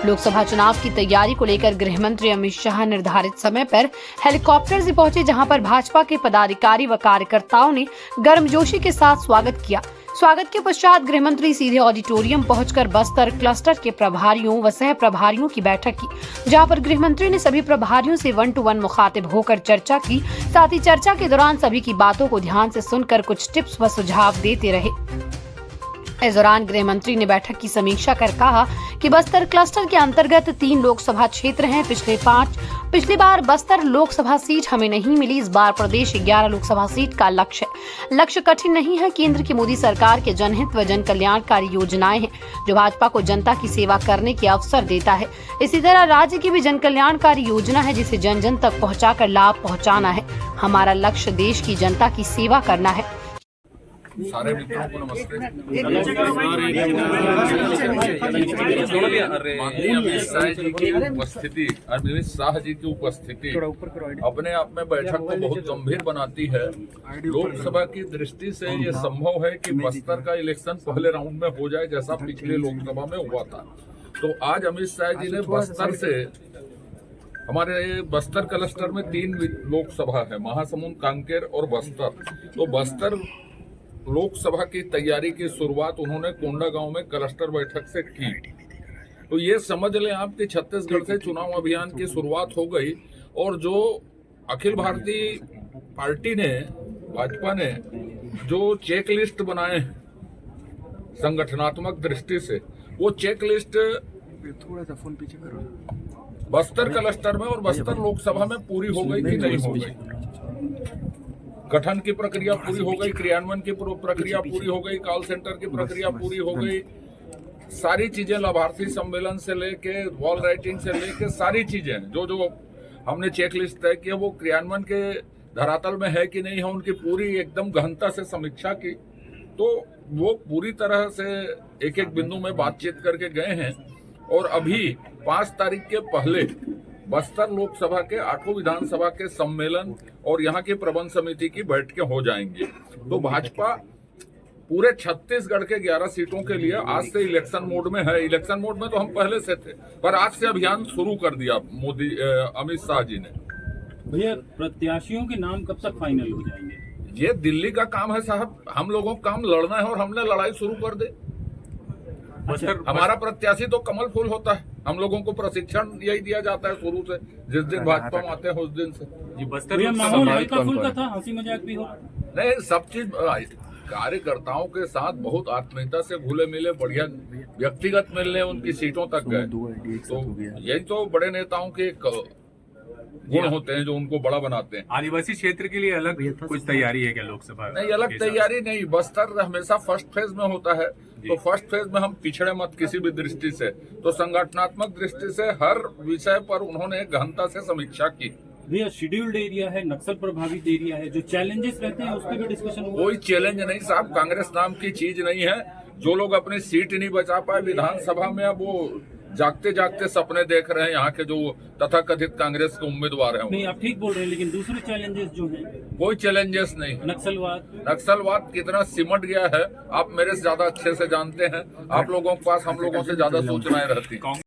लोकसभा चुनाव की तैयारी को लेकर गृह मंत्री अमित शाह निर्धारित समय पर हेलीकॉप्टर से पहुंचे, जहां पर भाजपा के पदाधिकारी व कार्यकर्ताओं ने गर्मजोशी के साथ स्वागत किया। स्वागत के पश्चात गृह मंत्री सीधे ऑडिटोरियम पहुंचकर बस्तर क्लस्टर के प्रभारियों व सह प्रभारियों की बैठक की, जहां पर गृह मंत्री ने सभी प्रभारियों से 1-to-1 मुखातिब होकर चर्चा की। साथ ही चर्चा के दौरान सभी की बातों को ध्यान से सुनकर कुछ टिप्स व सुझाव देते रहे। इस दौरान गृह मंत्री ने बैठक की समीक्षा कर कहा कि बस्तर क्लस्टर के अंतर्गत 3 लोकसभा क्षेत्र हैं। पिछली बार बस्तर लोकसभा सीट हमें नहीं मिली, इस बार प्रदेश 11 लोकसभा सीट का लक्ष्य कठिन नहीं है। केंद्र की मोदी सरकार के जनहित व जन कल्याणकारी योजनाएं हैं, जो भाजपा को जनता की सेवा करने के अवसर देता है। इसी तरह राज्य की भी जन कल्याणकारी योजना है, जिसे जन जन तक पहुंचाकर लाभ पहुंचाना है। हमारा लक्ष्य देश की जनता की सेवा करना है। सारे मित्रों को नमस्ते। माननीय अमित शाह जी की उपस्थिति अपने आप में बैठक को बहुत गंभीर बनाती है। लोकसभा की दृष्टि से ये संभव है कि बस्तर का इलेक्शन पहले राउंड में हो जाए, जैसा पिछले लोकसभा में हुआ था। तो आज अमित शाह जी ने बस्तर से, हमारे बस्तर क्लस्टर में 3 लोकसभा है, महासमुंद, कांकेर और बस्तर। तो बस्तर लोकसभा की तैयारी की शुरुआत उन्होंने कोंडागांव में क्लस्टर बैठक से की। तो ये समझ लें आप कि छत्तीसगढ़ से चुनाव अभियान की शुरुआत हो गई। और जो अखिल भारतीय पार्टी ने, भाजपा ने जो चेक लिस्ट बनाए संगठनात्मक दृष्टि से, वो चेक लिस्ट थोड़ा सा फोन पीछे करो, बस्तर क्लस्टर में और बस्तर लोकसभा में पूरी हो गई कि नहीं हो गई। गठन की प्रक्रिया पूरी हो गई, क्रियान्वयन की प्रक्रिया पूरी हो गई, कॉल सेंटर की प्रक्रिया पूरी हो गई, सारी चीजें लाभार्थी सम्मेलन से लेके वॉल राइटिंग से लेके सारी चीजें जो हमने चेक लिस्ट तय की, वो क्रियान्वयन के धरातल में है कि नहीं है, उनकी पूरी एकदम गहनता से समीक्षा की। तो वो पूरी तरह से एक एक बिंदु में बातचीत करके गए हैं। और अभी 5 तारीख के पहले बस्तर लोकसभा के 8 विधानसभा के सम्मेलन और यहाँ की प्रबंध समिति की बैठकें हो जाएंगी। तो भाजपा पूरे छत्तीसगढ़ के 11 सीटों के लिए आज से इलेक्शन मोड में है। इलेक्शन मोड में तो हम पहले से थे, पर आज से अभियान शुरू कर दिया अमित शाह जी ने। भैया, प्रत्याशियों के नाम कब तक फाइनल हो जाएंगे? ये दिल्ली का काम है साहब, हम लोगों का काम लड़ना है और हमने लड़ाई शुरू कर दे। हमारा प्रत्याशी तो कमल फूल होता है, हम लोगों को प्रशिक्षण यही दिया जाता है शुरू से, जिस दिन भाजपा में आते हैं उस दिन से। जी, बस्तर माहौल हल्का फुल्का था, हंसी मजाक भी हो नहीं, सब चीज कार्यकर्ताओं के साथ बहुत आत्मीयता से घुले मिले, बढ़िया व्यक्तिगत मिलने उनकी सीटों तक गए। तो यही तो बड़े नेताओं के गुण होते हैं जो उनको बड़ा बनाते हैं। आदिवासी क्षेत्र के लिए अलग कुछ तैयारी है क्या लोकसभा? नहीं, अलग तैयारी नहीं। बस्तर हमेशा फर्स्ट फेज में होता है, तो फर्स्ट फेज में हम पिछड़े मत किसी भी दृष्टि से। तो संगठनात्मक दृष्टि से हर विषय पर उन्होंने गहनता से समीक्षा की। भैया, शेड्यूल्ड एरिया है, नक्सल प्रभावित एरिया है, जो चैलेंजेस रहते हैं उस पर भी डिस्कशन हुआ? कोई चैलेंज नहीं साहब, कांग्रेस नाम की चीज नहीं है। जो लोग अपनी सीट नहीं बचा पाए विधानसभा में, अब वो जागते जागते सपने देख रहे हैं यहाँ के जो तथाकथित कांग्रेस के उम्मीदवार हैं। नहीं, आप ठीक बोल रहे हैं, लेकिन दूसरे चैलेंजेस जो हैं? कोई चैलेंजेस नहीं। नक्सलवाद कितना सिमट गया है आप मेरे से ज्यादा अच्छे से जानते हैं। आप लोगों के पास हम लोगों से ज्यादा सूचनाएं रहती।